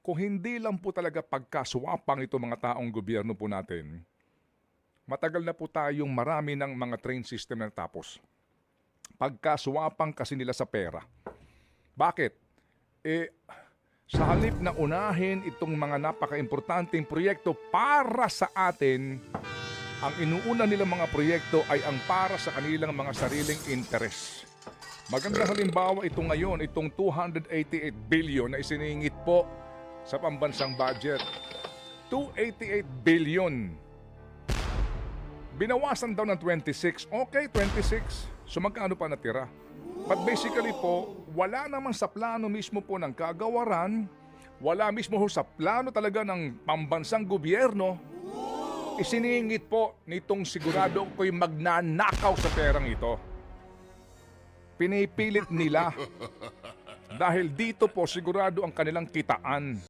kung hindi lang po talaga pagkaswapang itong mga taong gobyerno po natin, matagal na po tayong marami ng mga train system na natapos. Pagkaswapang kasi nila sa pera. Bakit? Sa halip na unahin itong mga napaka-importanteng proyekto para sa atin, ang inuuna nilang mga proyekto ay ang para sa kanilang mga sariling interes. Magandang halimbawa ito ngayon, itong 288 billion na isiningit po sa pambansang budget. 288 billion. Binawasan daw ng 26. Okay, 26. So magkano pa natira? But basically po, wala naman sa plano mismo po ng kagawaran, wala mismo ho sa plano talaga ng pambansang gobyerno, isiningit po nitong sigurado ko'y magnanakaw sa perang ito. Pinipilit nila dahil dito po sigurado ang kanilang kitaan.